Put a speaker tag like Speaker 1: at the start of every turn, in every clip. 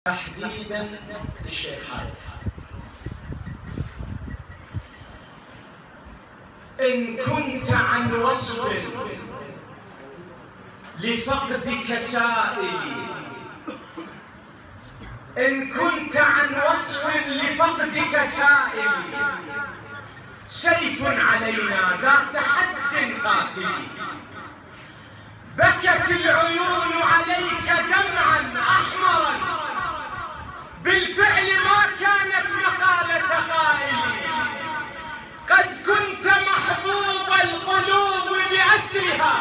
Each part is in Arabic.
Speaker 1: تحديدا للشيخ حارث: إن كنت عن وصف لفقدك سائلي، إن كنت عن وصف لفقدك سائلي، سيف علينا ذات حد قاتلي، بكت العيون عليك دمعا أحمرا، بالفعل ما كانت مقالة قائلي، قد كنت محبوب القلوب بأسرها،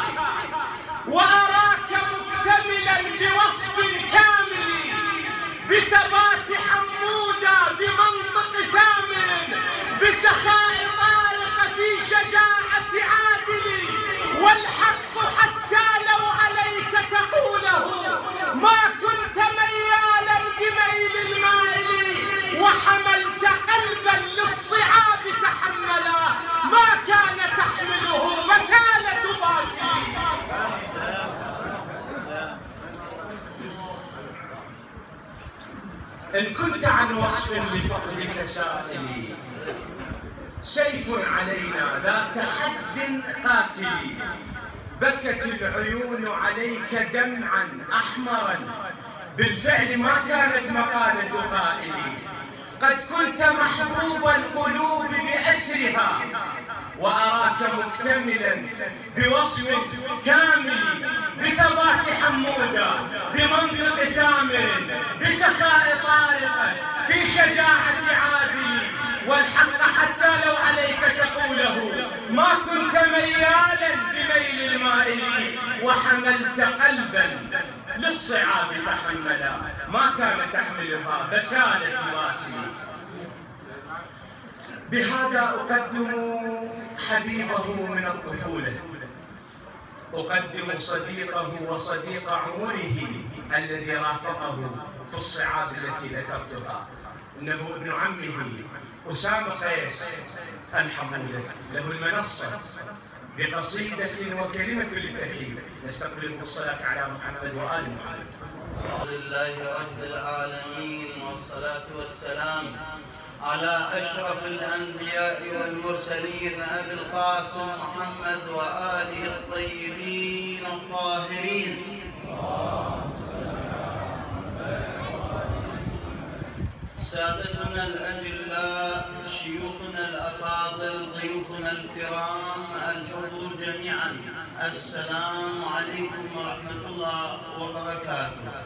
Speaker 1: وأراك مكتملا بوصف كامل، بثبات حمودا بمنطق ثامن، بسخاء طارق في شجاعة عادل، والحق حتى لو عليك تقوله، ما كنت ميالا بميل المائل، وحملت قلبا للصعاب تحملا، ما كان تحمله بسالة باسل. إن كنت عن وصف لفقدك سائلي، سيف علينا ذات حد قاتلي، بكت العيون عليك دمعا أحمرا، بالفعل ما كانت مقالة قائلي، قد كنت محبوب القلوب بأسرها، وأراك مكتملا بوصف كامل، بثبات حمودا بمنطق ثامر، بسخاء طارق في شجاعة عادل، والحق حتى لو عليك تقوله، ما كنت ميالا بميل المائل، وحملت قلبا للصعاب تحملا، ما كان تحملها بسالة باسل. بهذا أقدم حبيبه من الطفولة، أقدم صديقه وصديق عمره الذي رافقه في الصعاب التي ذكرتها، إنه ابن عمه أسامة قيس الحمودة، له المنصة بقصيدة وكلمة للترحيب. نستقبله بالصلاة على محمد وآل محمد.
Speaker 2: الحمد لله رب العالمين، والصلاة والسلام على أشرف الأنبياء والمرسلين أبي القاسم محمد وآله الطيبين الطاهرين. سادتنا الأجلاء، شيوخنا الأفاضل، ضيوفنا الكرام، الحضور جميعا، السلام عليكم ورحمة الله وبركاته.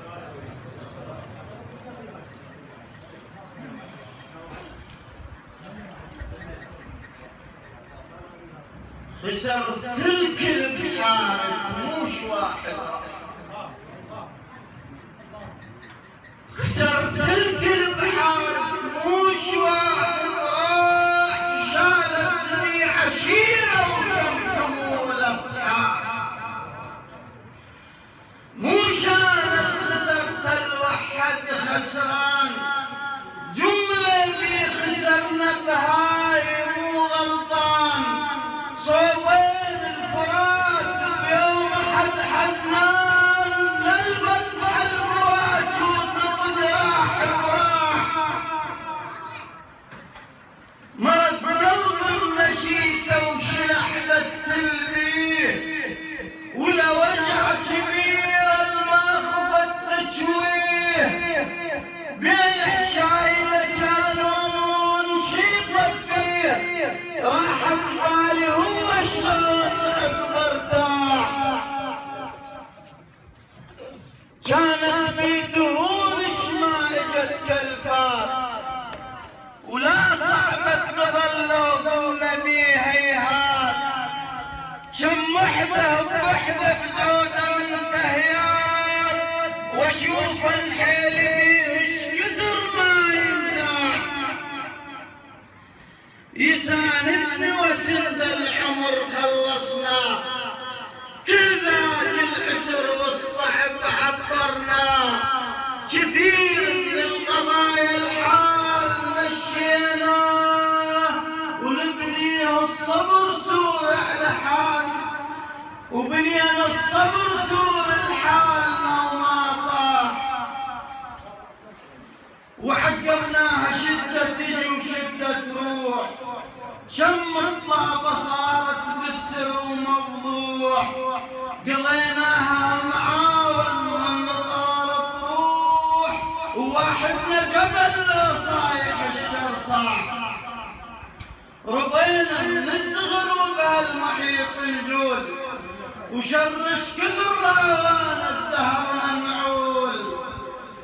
Speaker 2: خسر تلك البحار موش واحد، خسر تلك البحار موش واحد، راح شالتني عشيرة وكم الأصحاب، مو شان خسرت الوحد خسران، جملة بي خسرنا بهاي مو غلطان، صوبين الفرات بيوم حد حزنان، للبطح البواج وتطق راح براح، مرض قلب مشيته وشلحدت البيه، ولا وجع كبير الما خفت تشويه، بين شايله كانوا نشيط فيه، راحت بالي هو شلون عقب ارتاح، كانت بيدهون ما اجت كالفات، ولا صعبت تظلوا ضمن بيها هيهات، شم وحده بوحده بزوده من دهيات، واشوف الحيل بيه اش كثر ما يمزاح، يساندني وسند العمر خلصنا، كذاك العسر والصعب عبرنا، كثير من القضايا الحال مشيناه، ونبنيه الصبر سور على حال، وبنينا الصبر سور الحال ما طاح، وعقبناها شدة تجي وشدة تروح، شم الطلبة صارت بالسر ومفضوح، قضيناها معاون ومن طالت روح، وواحدنا جبل صايح الشرصاح، ربينا من الصغر وبهالمحيط نجول، وشرش كثر راوان الدهر منعول،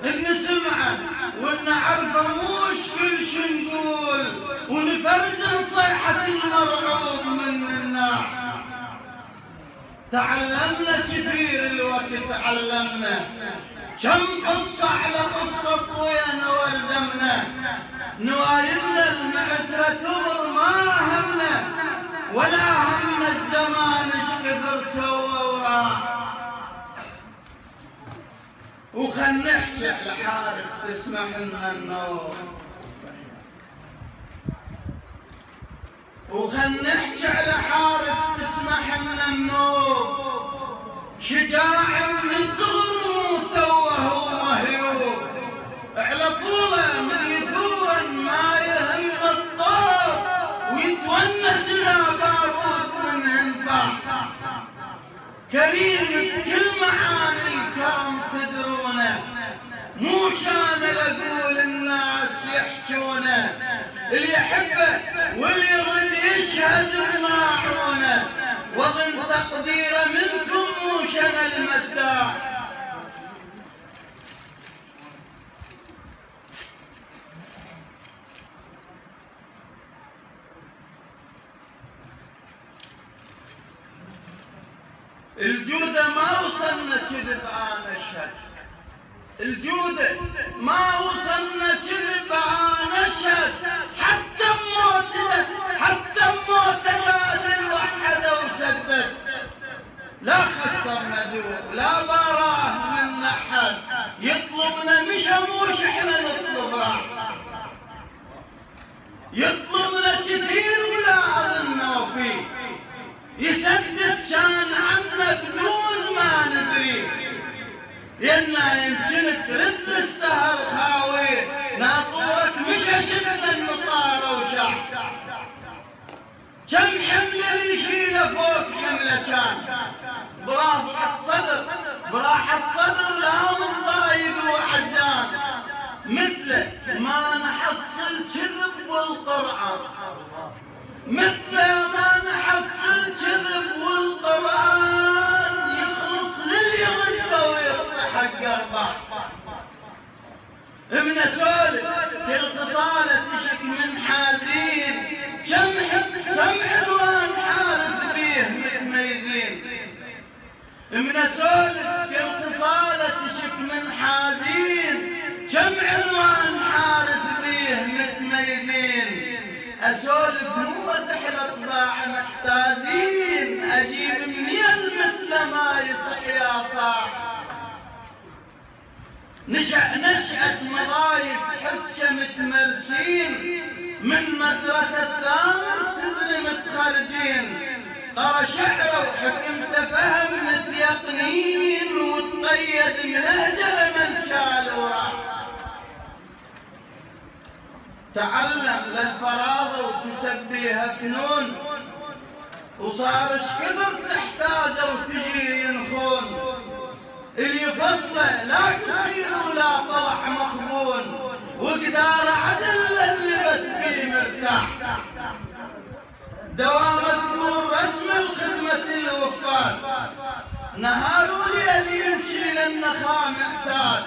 Speaker 2: إن سمعه وإن عرفه موش كل شي نقول، ونفرزن صيحة المرعوب من الناح. تعلمنا كثير الوقت تعلمنا، كم قصة على قصة طوينا ورزمنا، نوايبنا المعسرة تمر ما همنا، ولا همنا الزمان اش كثر سوى وراح. وخل نحكي على حالك تسمح لنا النوم، وخل نحكي على حالك تسمح لنا النوم، شجاع من الصغر متوه ومهيوب، على طوله من يثورا ما يهم الطور، ويتونس لا بارود من انفاق، كريم بكل معاني الكرم تدرونه، مو شان اقول الناس يحجونه، اللي يحبه واللي يرد يشهد بماعونه، واظن تقديره منكم مو شان المداح. الجودة ما وصلنا كذب أنا أشهد، الجودة ما وصلنا كذب أنا أشهد، حتى موت جاد وحده وسدد، لا خسرنا دوب لا براه من أحد، يطلبنا مش احنا نطلب راح، يطلبنا كثير ولا أظنه فيه، يسدد شان عنا بدون ما ندري، لأنه يمكن ترد للسهر خاوي، ناطورك مش أشد النطارة وشاح، كم حملة اللي يشيله فوق حملة كان، براحة الصدر لا متضايق وعزان، مثله ما نحصل كذب والقرآن، مثله ما نحصل كذب والقرآن، يخلص للي ضده ويضحك قربان. ابن سولف كل خصاله تشك من حازين، كم عنوان حارث بيه متميزين، ابن سولف كل خصاله تشك من حازين، كم عنوان حارث بيه متميزين، أسولف مو تحلى طباع محتازين، أجيب منين مثل ما يصح يا صاح، نشأة مضايف حسة متمرسين، من مدرسة ثامر تدري متخرجين، قرا شعره وحكمته فهم متيقنين، وتقيد من أهجل من شال وراح، تعلم للفراغ وتسبيها فنون، وصار كثر تحتاجه وتجي ينخون، اللي فصله لا قصير ولا طلع مخبون، وقدار عدل اللي بس بيه مرتاح، دوامة تقول رسم الخدمة الوفات، نهار وليل يمشي للنخاع محتاج،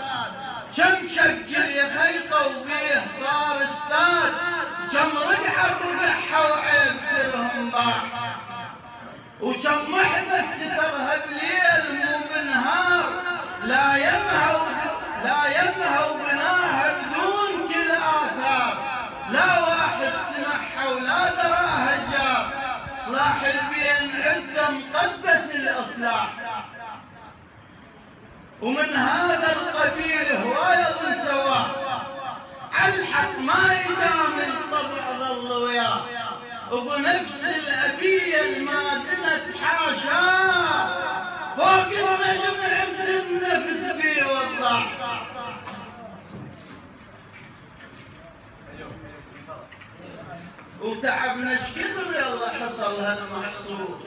Speaker 2: كم شكل يخيطه وبيه صار استاد، كم رقعه وعيب سرهم باع، وكم وحده سترها بليل مو بنهار، لا يمها وبناها بدون كل آثار، لا واحد سمعها ولا دراها الجار، صلاح البين عنده مقدس الإصلاح، ومن هذا القبيل هواية سواه، عالحق ما يجامل طبع ظل وياه، وبنفس الأبية المادنة حاشاه، فوق النجم عز النفس بيوضح، وتعبنا ايش كثر يلا حصل هالمحصول،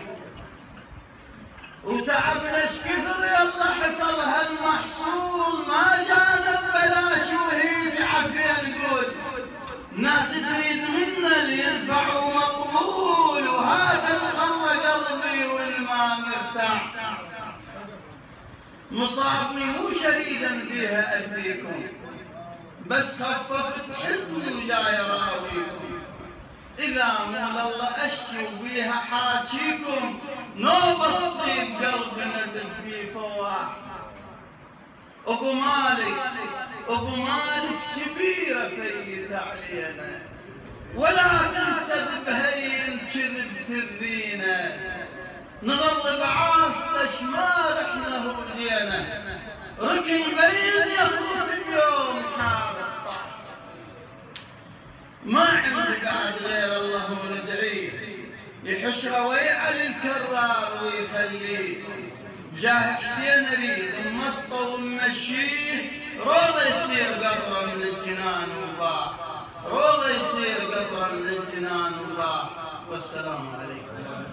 Speaker 2: وتعبنا ايش كثر يلا حصل هالمحصول، ما جانا ببلاش وهيج عافية نقول، ناس تريد منا اللي ينفع ومقبول، وهذا اللي خلى قلبي والما مرتاح، مصابي مو شريدا فيها أذيكم، بس خففت حزني وجاي راويكم، إذا مو لله أشكي وبيها حاجيكم، نوبة تصيب قلبي نزل في فواح. أبو مالك كبيرة فيت علينا، ولكن سد بهين كذب تذينا، نظل بعاصته ما رحنا هودينا، ركن بين يخوت بيوم حارس طاح، ما عندي بعد غير الله وندعيه، يحشره ويعلي الكرار ويخليه، بجاه حسين اريد نمسطه ونمشيه، روضه يصير قبره من الجنان وباح، روضه يصير قبره من الجنان وباح. والسلام عليكم.